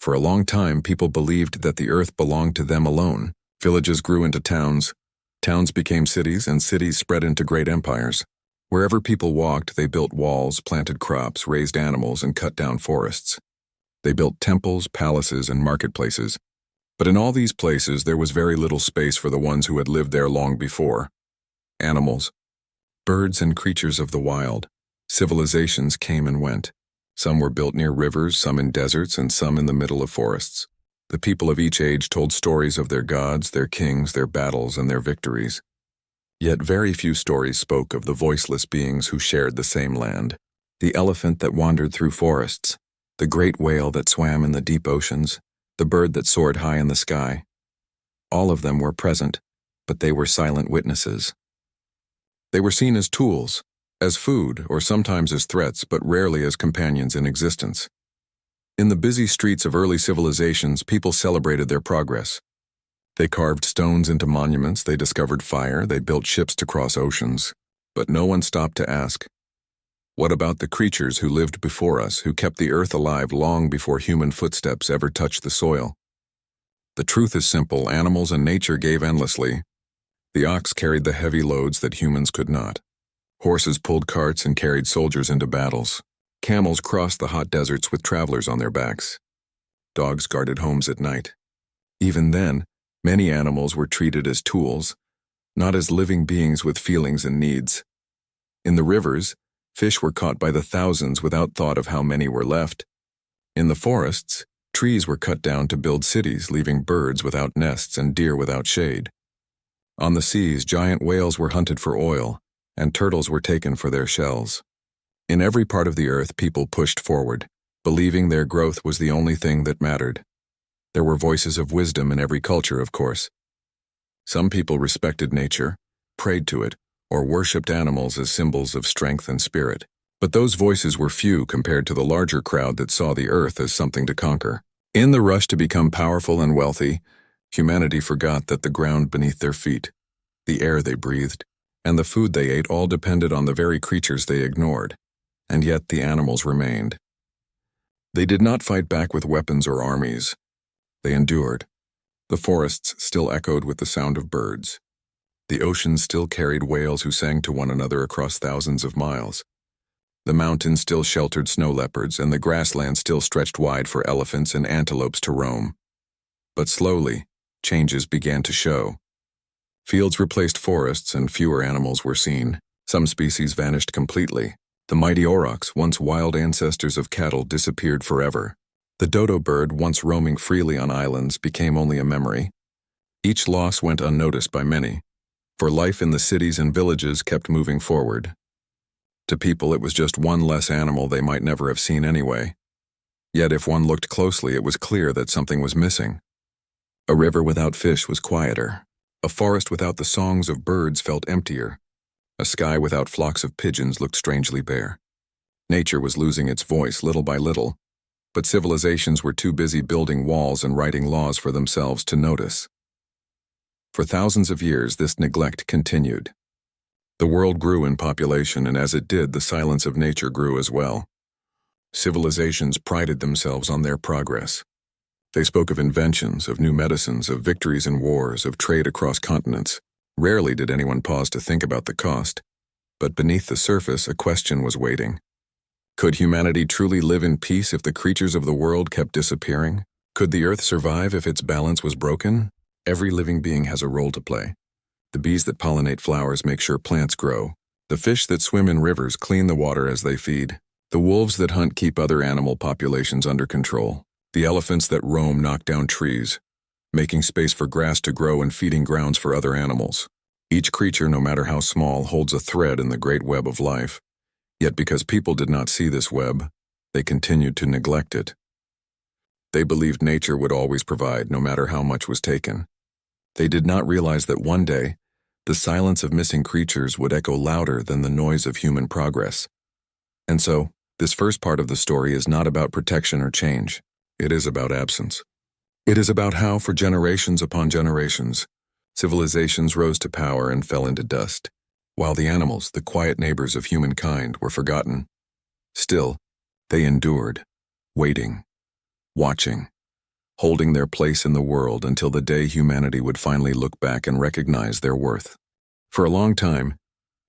For a long time, people believed that the earth belonged to them alone. Villages grew into towns. Towns became cities, and cities spread into great empires. Wherever people walked, they built walls, planted crops, raised animals, and cut down forests. They built temples, palaces, and marketplaces. But in all these places, there was very little space for the ones who had lived there long before. Animals, birds and creatures of the wild. Civilizations came and went. Some were built near rivers, some in deserts, and some in the middle of forests. The people of each age told stories of their gods, their kings, their battles, and their victories. Yet very few stories spoke of the voiceless beings who shared the same land. The elephant that wandered through forests, the great whale that swam in the deep oceans, the bird that soared high in the sky. All of them were present, but they were silent witnesses. They were seen as tools, as food, or sometimes as threats, but rarely as companions in existence. In the busy streets of early civilizations, people celebrated their progress. They carved stones into monuments, they discovered fire, they built ships to cross oceans. But no one stopped to ask, what about the creatures who lived before us, who kept the earth alive long before human footsteps ever touched the soil? The truth is simple: animals and nature gave endlessly. The ox carried the heavy loads that humans could not. Horses pulled carts and carried soldiers into battles. Camels crossed the hot deserts with travelers on their backs. Dogs guarded homes at night. Even then, many animals were treated as tools, not as living beings with feelings and needs. In the rivers, fish were caught by the thousands without thought of how many were left. In the forests, trees were cut down to build cities, leaving birds without nests and deer without shade. On the seas, giant whales were hunted for oil, and turtles were taken for their shells. In every part of the earth, people pushed forward, believing their growth was the only thing that mattered. There were voices of wisdom in every culture, of course. Some people respected nature, prayed to it, or worshipped animals as symbols of strength and spirit. But those voices were few compared to the larger crowd that saw the earth as something to conquer. In the rush to become powerful and wealthy, humanity forgot that the ground beneath their feet, the air they breathed, and the food they ate all depended on the very creatures they ignored. And yet the animals remained. They did not fight back with weapons or armies. They endured. The forests still echoed with the sound of birds. The oceans still carried whales who sang to one another across thousands of miles. The mountains still sheltered snow leopards, and the grasslands still stretched wide for elephants and antelopes to roam. But slowly, changes began to show. Fields replaced forests, and fewer animals were seen. Some species vanished completely. The mighty aurochs, once wild ancestors of cattle, disappeared forever. The dodo bird, once roaming freely on islands, became only a memory. Each loss went unnoticed by many, for life in the cities and villages kept moving forward. To people, it was just one less animal they might never have seen anyway. Yet if one looked closely, it was clear that something was missing. A river without fish was quieter. A forest without the songs of birds felt emptier. A sky without flocks of pigeons looked strangely bare. Nature was losing its voice little by little, but civilizations were too busy building walls and writing laws for themselves to notice. For thousands of years, this neglect continued. The world grew in population, and as it did, the silence of nature grew as well. Civilizations prided themselves on their progress. They spoke of inventions, of new medicines, of victories in wars, of trade across continents. Rarely did anyone pause to think about the cost, but beneath the surface, a question was waiting. Could humanity truly live in peace if the creatures of the world kept disappearing? Could the earth survive if its balance was broken? Every living being has a role to play. The bees that pollinate flowers make sure plants grow. The fish that swim in rivers clean the water as they feed. The wolves that hunt keep other animal populations under control. The elephants that roam knock down trees, making space for grass to grow and feeding grounds for other animals. Each creature, no matter how small, holds a thread in the great web of life. Yet because people did not see this web, they continued to neglect it. They believed nature would always provide, no matter how much was taken. They did not realize that one day, the silence of missing creatures would echo louder than the noise of human progress. And so, this first part of the story is not about protection or change. It is about absence. It is about how, for generations upon generations, civilizations rose to power and fell into dust, while the animals, the quiet neighbors of humankind, were forgotten. Still, they endured, waiting, watching, holding their place in the world until the day humanity would finally look back and recognize their worth. For a long time,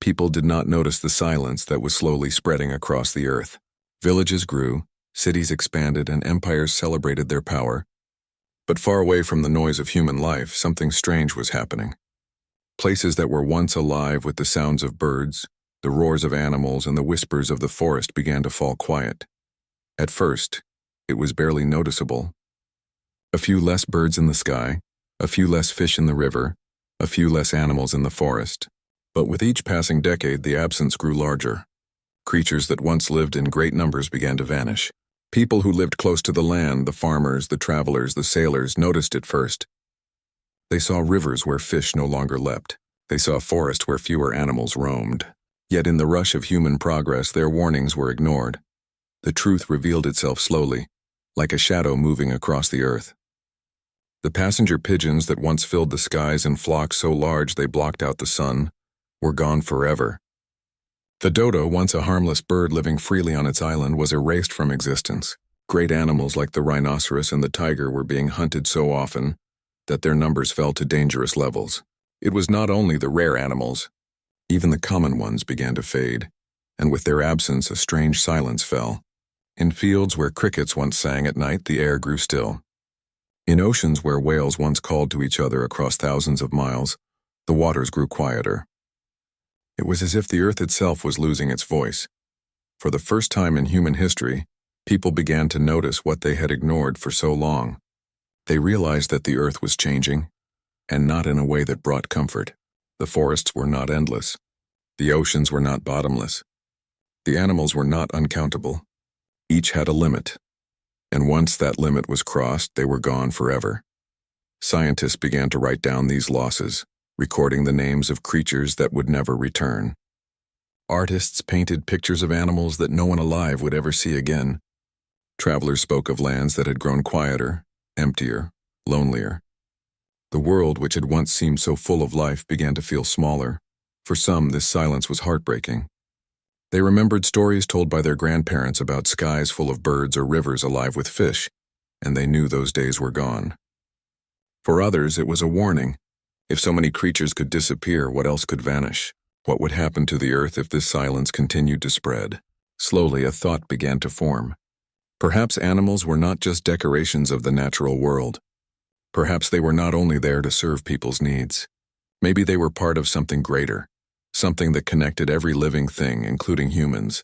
people did not notice the silence that was slowly spreading across the earth. Villages grew, cities expanded, and empires celebrated their power. But far away from the noise of human life, something strange was happening. Places that were once alive with the sounds of birds, the roars of animals, and the whispers of the forest began to fall quiet. At first, it was barely noticeable. A few less birds in the sky, a few less fish in the river, a few less animals in the forest. But with each passing decade, the absence grew larger. Creatures that once lived in great numbers began to vanish. People who lived close to the land, the farmers, the travelers, the sailors, noticed it first. They saw rivers where fish no longer leapt. They saw forests where fewer animals roamed. Yet in the rush of human progress, their warnings were ignored. The truth revealed itself slowly, like a shadow moving across the earth. The passenger pigeons that once filled the skies in flocks so large they blocked out the sun were gone forever. The dodo, once a harmless bird living freely on its island, was erased from existence. Great animals like the rhinoceros and the tiger were being hunted so often that their numbers fell to dangerous levels. It was not only the rare animals, even the common ones began to fade, and with their absence a strange silence fell. In fields where crickets once sang at night, the air grew still. In oceans where whales once called to each other across thousands of miles, the waters grew quieter. It was as if the earth itself was losing its voice. For the first time in human history, people began to notice what they had ignored for so long. They realized that the earth was changing, and not in a way that brought comfort. The forests were not endless. The oceans were not bottomless. The animals were not uncountable. Each had a limit, and once that limit was crossed, they were gone forever. Scientists began to write down these losses, recording the names of creatures that would never return. Artists painted pictures of animals that no one alive would ever see again. Travelers spoke of lands that had grown quieter, emptier, lonelier. The world, which had once seemed so full of life, began to feel smaller. For some, this silence was heartbreaking. They remembered stories told by their grandparents about skies full of birds or rivers alive with fish, and they knew those days were gone. For others, it was a warning. If so many creatures could disappear, what else could vanish? What would happen to the earth if this silence continued to spread? Slowly, a thought began to form. Perhaps animals were not just decorations of the natural world. Perhaps they were not only there to serve people's needs. Maybe they were part of something greater, something that connected every living thing, including humans.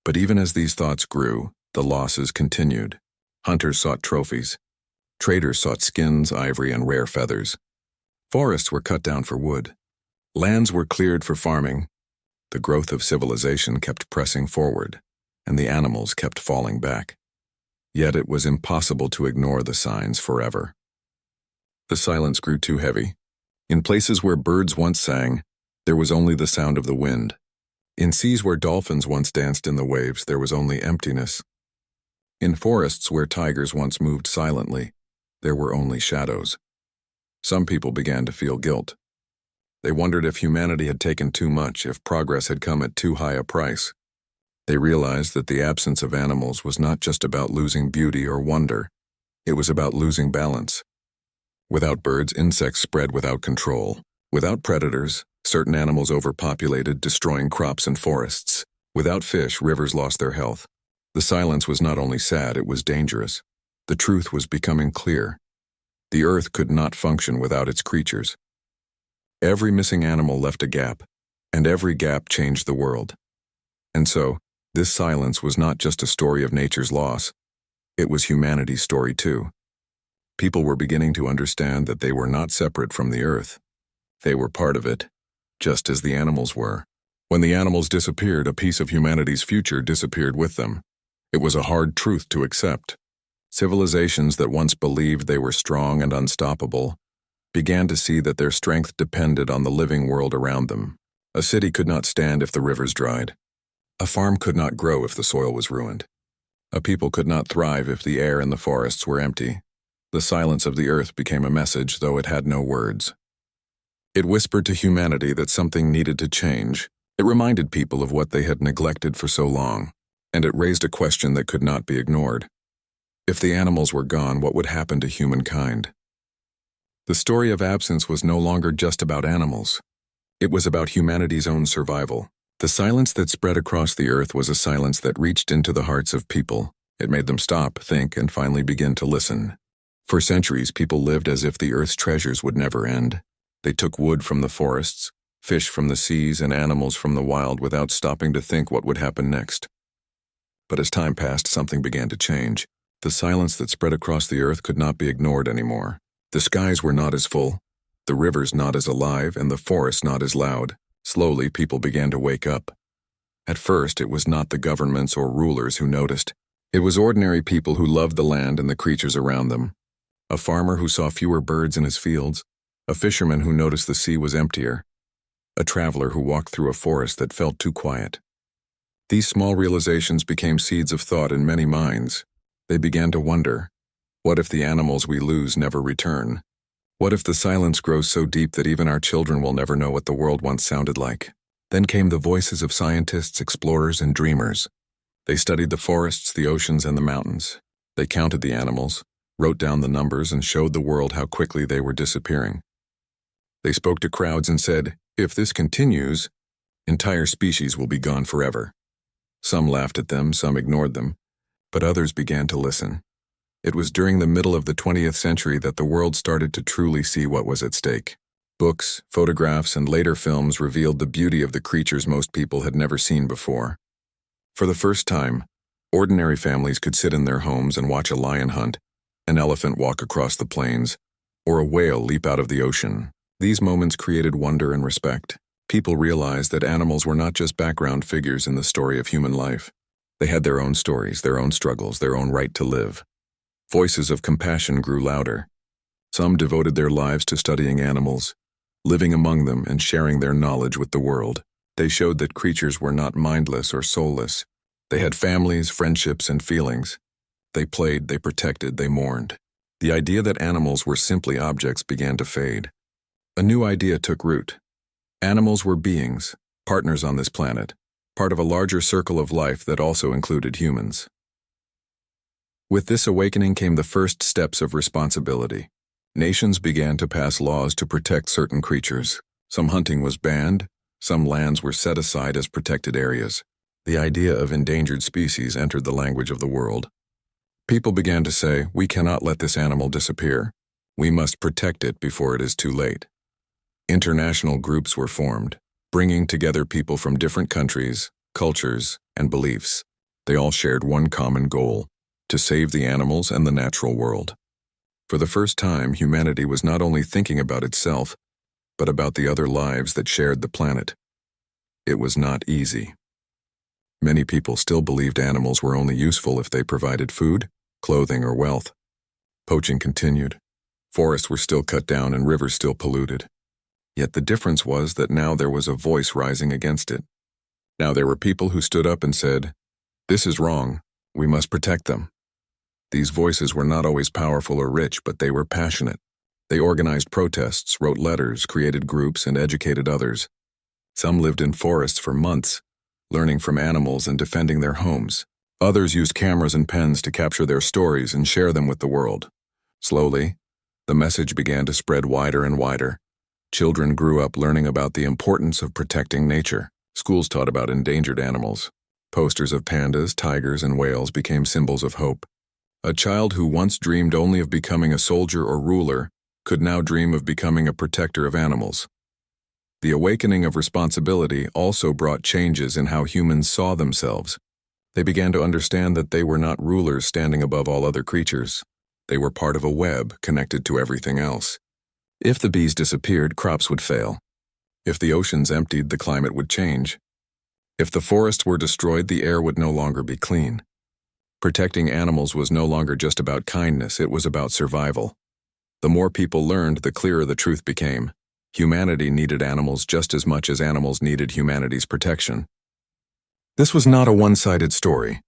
But even as these thoughts grew, the losses continued. Hunters sought trophies. Traders sought skins, ivory, and rare feathers. Forests were cut down for wood. Lands were cleared for farming. The growth of civilization kept pressing forward, and the animals kept falling back. Yet it was impossible to ignore the signs forever. The silence grew too heavy. In places where birds once sang, there was only the sound of the wind. In seas where dolphins once danced in the waves, there was only emptiness. In forests where tigers once moved silently, there were only shadows. Some people began to feel guilt. They wondered if humanity had taken too much, if progress had come at too high a price. They realized that the absence of animals was not just about losing beauty or wonder. It was about losing balance. Without birds, insects spread without control. Without predators, certain animals overpopulated, destroying crops and forests. Without fish, rivers lost their health. The silence was not only sad, it was dangerous. The truth was becoming clear. The earth could not function without its creatures. Every missing animal left a gap, and every gap changed the world. And so, this silence was not just a story of nature's loss. It was humanity's story too. People were beginning to understand that they were not separate from the earth. They were part of it, just as the animals were. When the animals disappeared, a piece of humanity's future disappeared with them. It was a hard truth to accept. Civilizations that once believed they were strong and unstoppable began to see that their strength depended on the living world around them. A city could not stand if the rivers dried. A farm could not grow if the soil was ruined. A people could not thrive if the air and the forests were empty. The silence of the earth became a message, though it had no words. It whispered to humanity that something needed to change. It reminded people of what they had neglected for so long, and it raised a question that could not be ignored. If the animals were gone, what would happen to humankind? The story of absence was no longer just about animals. It was about humanity's own survival. The silence that spread across the earth was a silence that reached into the hearts of people. It made them stop, think, and finally begin to listen. For centuries, people lived as if the earth's treasures would never end. They took wood from the forests, fish from the seas, and animals from the wild without stopping to think what would happen next. But as time passed, something began to change. The silence that spread across the earth could not be ignored anymore. The skies were not as full, the rivers not as alive, and the forests not as loud. Slowly, people began to wake up. At first, it was not the governments or rulers who noticed. It was ordinary people who loved the land and the creatures around them. A farmer who saw fewer birds in his fields, a fisherman who noticed the sea was emptier, a traveler who walked through a forest that felt too quiet. These small realizations became seeds of thought in many minds. They began to wonder, what if the animals we lose never return? What if the silence grows so deep that even our children will never know what the world once sounded like? Then came the voices of scientists, explorers, and dreamers. They studied the forests, the oceans, and the mountains. They counted the animals, wrote down the numbers, and showed the world how quickly they were disappearing. They spoke to crowds and said, if this continues, entire species will be gone forever. Some laughed at them, some ignored them, but others began to listen. It was during the middle of the 20th century that the world started to truly see what was at stake. Books, photographs, and later films revealed the beauty of the creatures most people had never seen before. For the first time, ordinary families could sit in their homes and watch a lion hunt, an elephant walk across the plains, or a whale leap out of the ocean. These moments created wonder and respect. People realized that animals were not just background figures in the story of human life. They had their own stories, their own struggles, their own right to live. Voices of compassion grew louder. Some devoted their lives to studying animals, living among them and sharing their knowledge with the world. They showed that creatures were not mindless or soulless. They had families, friendships, and feelings. They played, they protected, they mourned. The idea that animals were simply objects began to fade. A new idea took root. Animals were beings, partners on this planet, part of a larger circle of life that also included humans. With this awakening came the first steps of responsibility. Nations began to pass laws to protect certain creatures. Some hunting was banned, some lands were set aside as protected areas. The idea of endangered species entered the language of the world. People began to say, we cannot let this animal disappear. We must protect it before it is too late. International groups were formed, bringing together people from different countries, cultures, and beliefs. They all shared one common goal: to save the animals and the natural world. For the first time, humanity was not only thinking about itself, but about the other lives that shared the planet. It was not easy. Many people still believed animals were only useful if they provided food, clothing, or wealth. Poaching continued. Forests were still cut down and rivers still polluted. Yet the difference was that now there was a voice rising against it. Now there were people who stood up and said, "This is wrong. We must protect them." These voices were not always powerful or rich, but they were passionate. They organized protests, wrote letters, created groups, and educated others. Some lived in forests for months, learning from animals and defending their homes. Others used cameras and pens to capture their stories and share them with the world. Slowly, the message began to spread wider and wider. Children grew up learning about the importance of protecting nature. Schools taught about endangered animals. Posters of pandas, tigers, and whales became symbols of hope. A child who once dreamed only of becoming a soldier or ruler could now dream of becoming a protector of animals. The awakening of responsibility also brought changes in how humans saw themselves. They began to understand that they were not rulers standing above all other creatures. They were part of a web connected to everything else. If the bees disappeared, crops would fail. If the oceans emptied, the climate would change. If the forests were destroyed, the air would no longer be clean. Protecting animals was no longer just about kindness, it was about survival. The more people learned, the clearer the truth became. Humanity needed animals just as much as animals needed humanity's protection. This was not a one-sided story.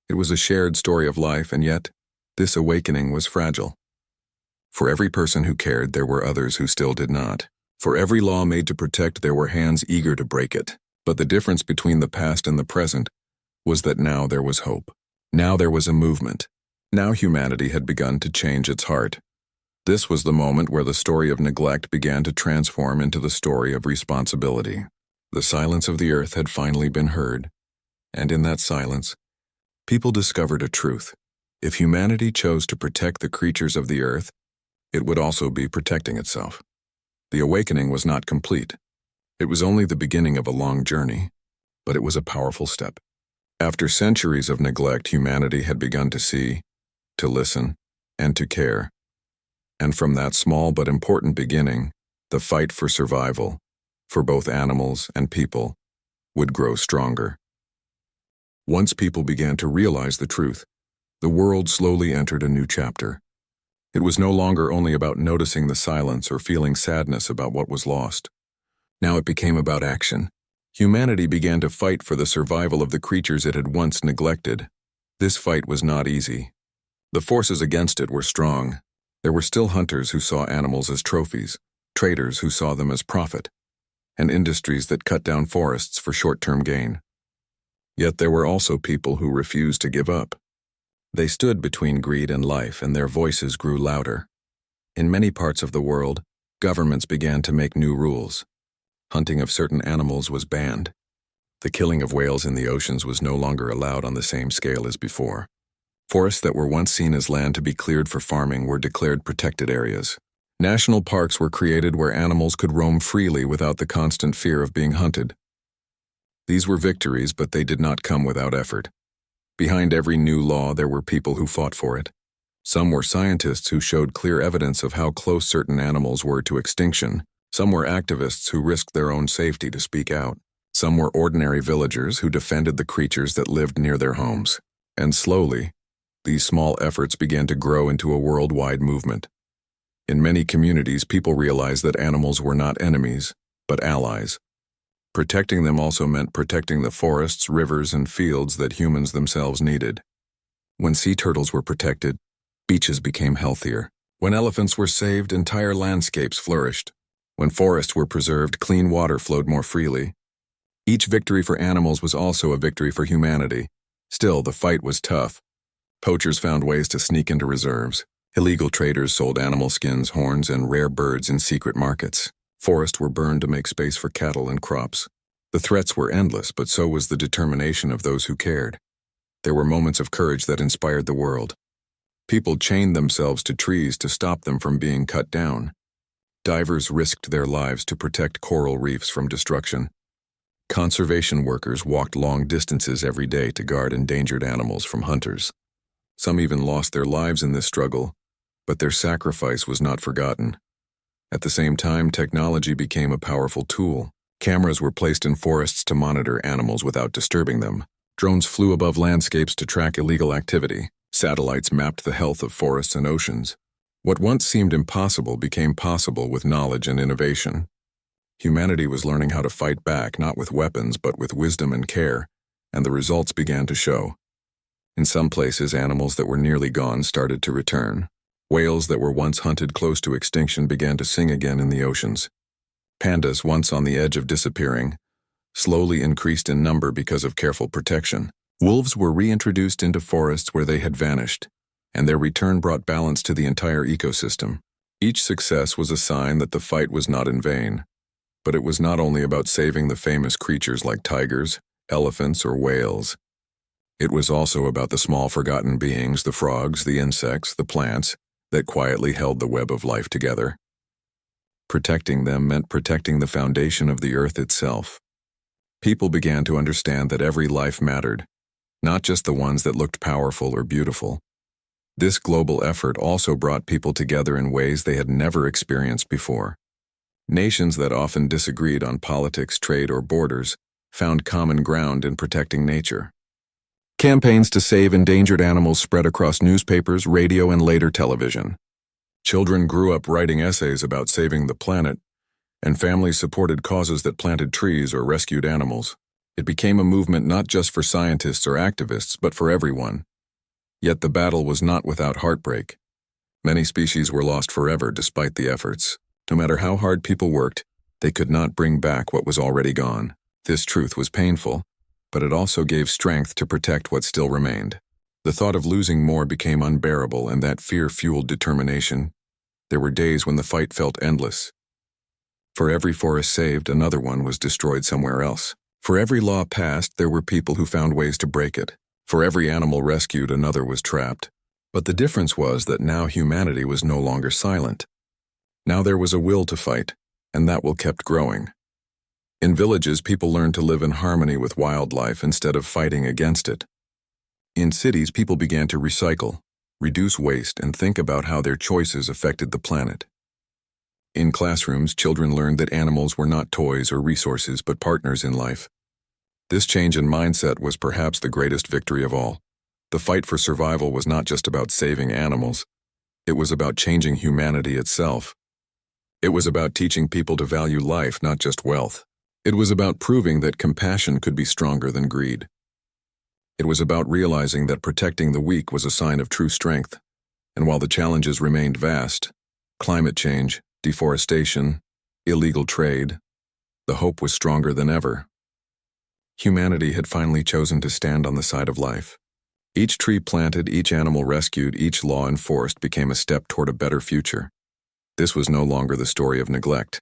It was a shared story of life, and yet, this awakening was fragile. For every person who cared, there were others who still did not. For every law made to protect, there were hands eager to break it. But the difference between the past and the present was that now there was hope. Now there was a movement. Now humanity had begun to change its heart. This was the moment where the story of neglect began to transform into the story of responsibility. The silence of the earth had finally been heard, and in that silence, people discovered a truth. If humanity chose to protect the creatures of the earth, it would also be protecting itself. The awakening was not complete. It was only the beginning of a long journey, but it was a powerful step. After centuries of neglect, humanity had begun to see, to listen, and to care. And from that small but important beginning, the fight for survival, for both animals and people, would grow stronger. Once people began to realize the truth, the world slowly entered a new chapter. It was no longer only about noticing the silence or feeling sadness about what was lost. Now it became about action. Humanity began to fight for the survival of the creatures it had once neglected. This fight was not easy. The forces against it were strong. There were still hunters who saw animals as trophies, traders who saw them as profit, and industries that cut down forests for short-term gain. Yet there were also people who refused to give up. They stood between greed and life, and their voices grew louder. In many parts of the world, governments began to make new rules. Hunting of certain animals was banned. The killing of whales in the oceans was no longer allowed on the same scale as before. Forests that were once seen as land to be cleared for farming were declared protected areas. National parks were created where animals could roam freely without the constant fear of being hunted. These were victories, but they did not come without effort. Behind every new law, there were people who fought for it. Some were scientists who showed clear evidence of how close certain animals were to extinction. Some were activists who risked their own safety to speak out. Some were ordinary villagers who defended the creatures that lived near their homes. And slowly, these small efforts began to grow into a worldwide movement. In many communities, people realized that animals were not enemies, but allies. Protecting them also meant protecting the forests, rivers, and fields that humans themselves needed. When sea turtles were protected, beaches became healthier. When elephants were saved, entire landscapes flourished. When forests were preserved, clean water flowed more freely. Each victory for animals was also a victory for humanity. Still, the fight was tough. Poachers found ways to sneak into reserves. Illegal traders sold animal skins, horns, and rare birds in secret markets. Forests were burned to make space for cattle and crops. The threats were endless, but so was the determination of those who cared. There were moments of courage that inspired the world. People chained themselves to trees to stop them from being cut down. Divers risked their lives to protect coral reefs from destruction. Conservation workers walked long distances every day to guard endangered animals from hunters. Some even lost their lives in this struggle, but their sacrifice was not forgotten. At the same time, technology became a powerful tool. Cameras were placed in forests to monitor animals without disturbing them. Drones flew above landscapes to track illegal activity. Satellites mapped the health of forests and oceans. What once seemed impossible became possible with knowledge and innovation. Humanity was learning how to fight back, not with weapons, but with wisdom and care, and the results began to show. In some places, animals that were nearly gone started to return. Whales that were once hunted close to extinction began to sing again in the oceans. Pandas, once on the edge of disappearing, slowly increased in number because of careful protection. Wolves were reintroduced into forests where they had vanished, and their return brought balance to the entire ecosystem. Each success was a sign that the fight was not in vain. But it was not only about saving the famous creatures like tigers, elephants, or whales. It was also about the small forgotten beings, the frogs, the insects, the plants, that quietly held the web of life together. Protecting them meant protecting the foundation of the earth itself. People began to understand that every life mattered, not just the ones that looked powerful or beautiful. This global effort also brought people together in ways they had never experienced before. Nations that often disagreed on politics, trade, or borders found common ground in protecting nature. Campaigns to save endangered animals spread across newspapers, radio, and later television. Children grew up writing essays about saving the planet, and families supported causes that planted trees or rescued animals. It became a movement not just for scientists or activists, but for everyone. Yet the battle was not without heartbreak. Many species were lost forever despite the efforts. No matter how hard people worked, they could not bring back what was already gone. This truth was painful, but it also gave strength to protect what still remained. The thought of losing more became unbearable, and that fear fueled determination. There were days when the fight felt endless. For every forest saved, another one was destroyed somewhere else. For every law passed, there were people who found ways to break it. For every animal rescued, another was trapped. But the difference was that now humanity was no longer silent. Now there was a will to fight, and that will kept growing. In villages, people learned to live in harmony with wildlife instead of fighting against it. In cities, people began to recycle, reduce waste, and think about how their choices affected the planet. In classrooms, children learned that animals were not toys or resources, but partners in life. This change in mindset was perhaps the greatest victory of all. The fight for survival was not just about saving animals. It was about changing humanity itself. It was about teaching people to value life, not just wealth. It was about proving that compassion could be stronger than greed. It was about realizing that protecting the weak was a sign of true strength. And while the challenges remained vast, climate change, deforestation, illegal trade, the hope was stronger than ever. Humanity had finally chosen to stand on the side of life. Each tree planted, each animal rescued, each law enforced became a step toward a better future. This was no longer the story of neglect.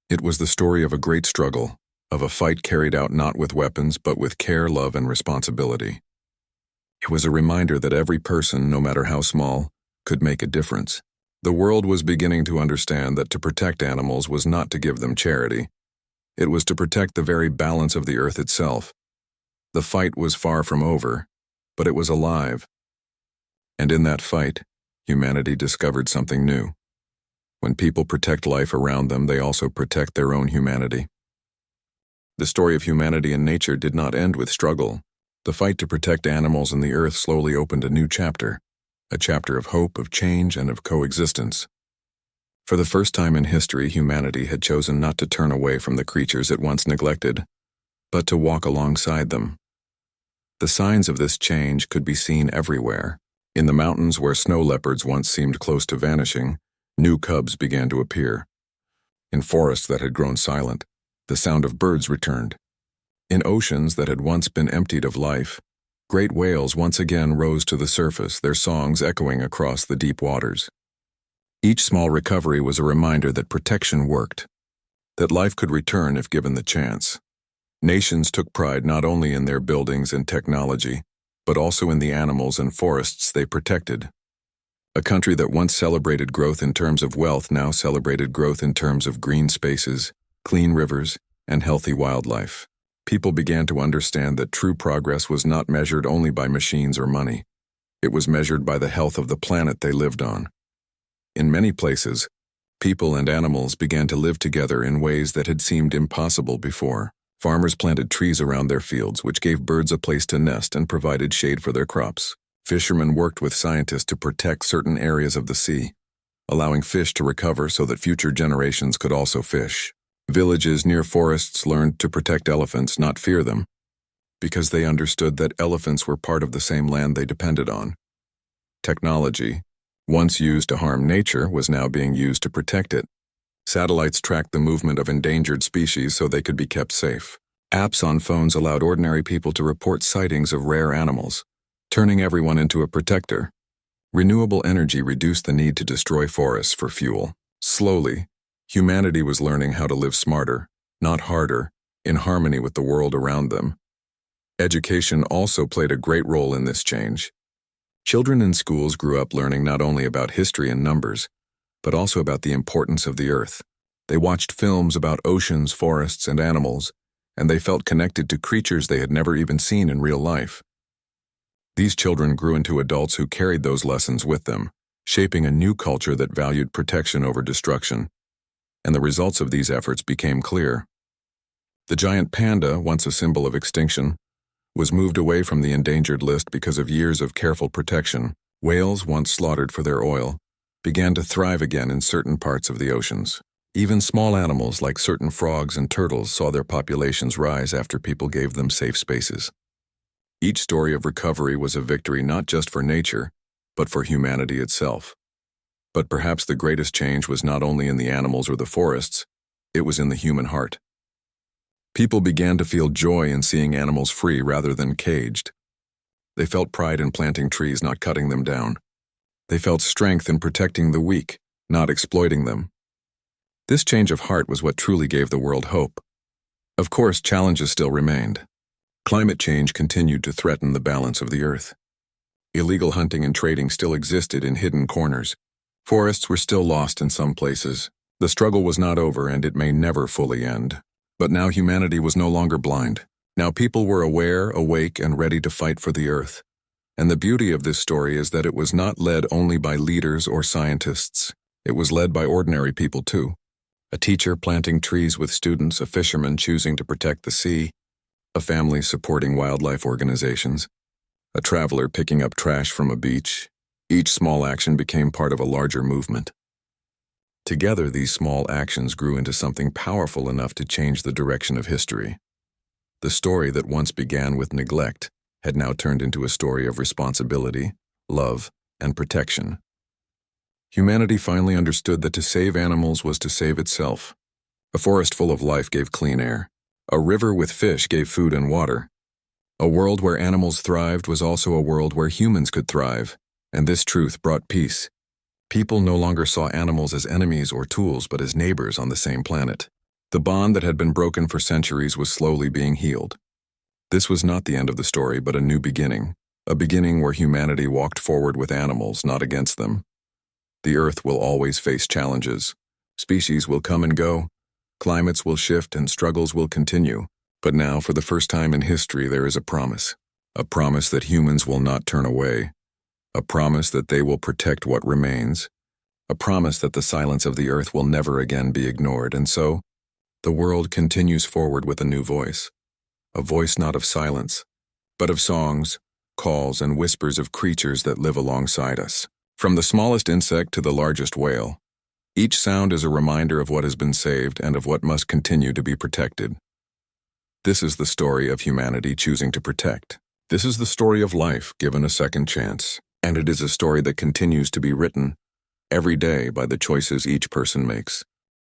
It was the story of a great struggle, of a fight carried out not with weapons but with care, love, and responsibility. It was a reminder that every person, no matter how small, could make a difference. The world was beginning to understand that to protect animals was not to give them charity. It was to protect the very balance of the earth itself. The fight was far from over, but it was alive. And in that fight, humanity discovered something new. When people protect life around them, they also protect their own humanity. The story of humanity and nature did not end with struggle. The fight to protect animals and the earth slowly opened a new chapter, a chapter of hope, of change, and of coexistence. For the first time in history, humanity had chosen not to turn away from the creatures it once neglected, but to walk alongside them. The signs of this change could be seen everywhere. In the mountains where snow leopards once seemed close to vanishing, new cubs began to appear. In forests that had grown silent, the sound of birds returned. In oceans that had once been emptied of life, great whales once again rose to the surface, their songs echoing across the deep waters. Each small recovery was a reminder that protection worked, that life could return if given the chance. Nations took pride not only in their buildings and technology, but also in the animals and forests they protected. A country that once celebrated growth in terms of wealth now celebrated growth in terms of green spaces, clean rivers, and healthy wildlife. People began to understand that true progress was not measured only by machines or money. It was measured by the health of the planet they lived on. In many places, people and animals began to live together in ways that had seemed impossible before. Farmers planted trees around their fields, which gave birds a place to nest and provided shade for their crops. Fishermen worked with scientists to protect certain areas of the sea, allowing fish to recover so that future generations could also fish. Villages near forests learned to protect elephants, not fear them, because they understood that elephants were part of the same land they depended on. Technology, once used to harm nature, was now being used to protect it. Satellites tracked the movement of endangered species so they could be kept safe. Apps on phones allowed ordinary people to report sightings of rare animals, turning everyone into a protector. Renewable energy reduced the need to destroy forests for fuel. Slowly, humanity was learning how to live smarter, not harder, in harmony with the world around them. Education also played a great role in this change. Children in schools grew up learning not only about history and numbers, but also about the importance of the earth. They watched films about oceans, forests, and animals, and they felt connected to creatures they had never even seen in real life. These children grew into adults who carried those lessons with them, shaping a new culture that valued protection over destruction. And the results of these efforts became clear. The giant panda, once a symbol of extinction, was moved away from the endangered list because of years of careful protection. Whales, once slaughtered for their oil, began to thrive again in certain parts of the oceans. Even small animals like certain frogs and turtles saw their populations rise after people gave them safe spaces. Each story of recovery was a victory not just for nature, but for humanity itself. But perhaps the greatest change was not only in the animals or the forests, it was in the human heart. People began to feel joy in seeing animals free rather than caged. They felt pride in planting trees, not cutting them down. They felt strength in protecting the weak, not exploiting them. This change of heart was what truly gave the world hope. Of course, challenges still remained. Climate change continued to threaten the balance of the earth. Illegal hunting and trading still existed in hidden corners. Forests were still lost in some places. The struggle was not over, and it may never fully end. But now humanity was no longer blind. Now people were aware, awake, and ready to fight for the earth. And the beauty of this story is that it was not led only by leaders or scientists. It was led by ordinary people too. A teacher planting trees with students, a fisherman choosing to protect the sea, a family supporting wildlife organizations, a traveler picking up trash from a beach. Each small action became part of a larger movement. Together, these small actions grew into something powerful enough to change the direction of history. The story that once began with neglect had now turned into a story of responsibility, love, and protection. Humanity finally understood that to save animals was to save itself. A forest full of life gave clean air. A river with fish gave food and water. A world where animals thrived was also a world where humans could thrive, and this truth brought peace. People no longer saw animals as enemies or tools, but as neighbors on the same planet. The bond that had been broken for centuries was slowly being healed. This was not the end of the story, but a new beginning, a beginning where humanity walked forward with animals, not against them. The Earth will always face challenges. Species will come and go, climates will shift, and struggles will continue. But now, for the first time in history, there is a promise that humans will not turn away, a promise that they will protect what remains, a promise that the silence of the earth will never again be ignored. And so, the world continues forward with a new voice, a voice not of silence, but of songs, calls, and whispers of creatures that live alongside us. From the smallest insect to the largest whale, each sound is a reminder of what has been saved and of what must continue to be protected. This is the story of humanity choosing to protect. This is the story of life given a second chance, and it is a story that continues to be written every day by the choices each person makes.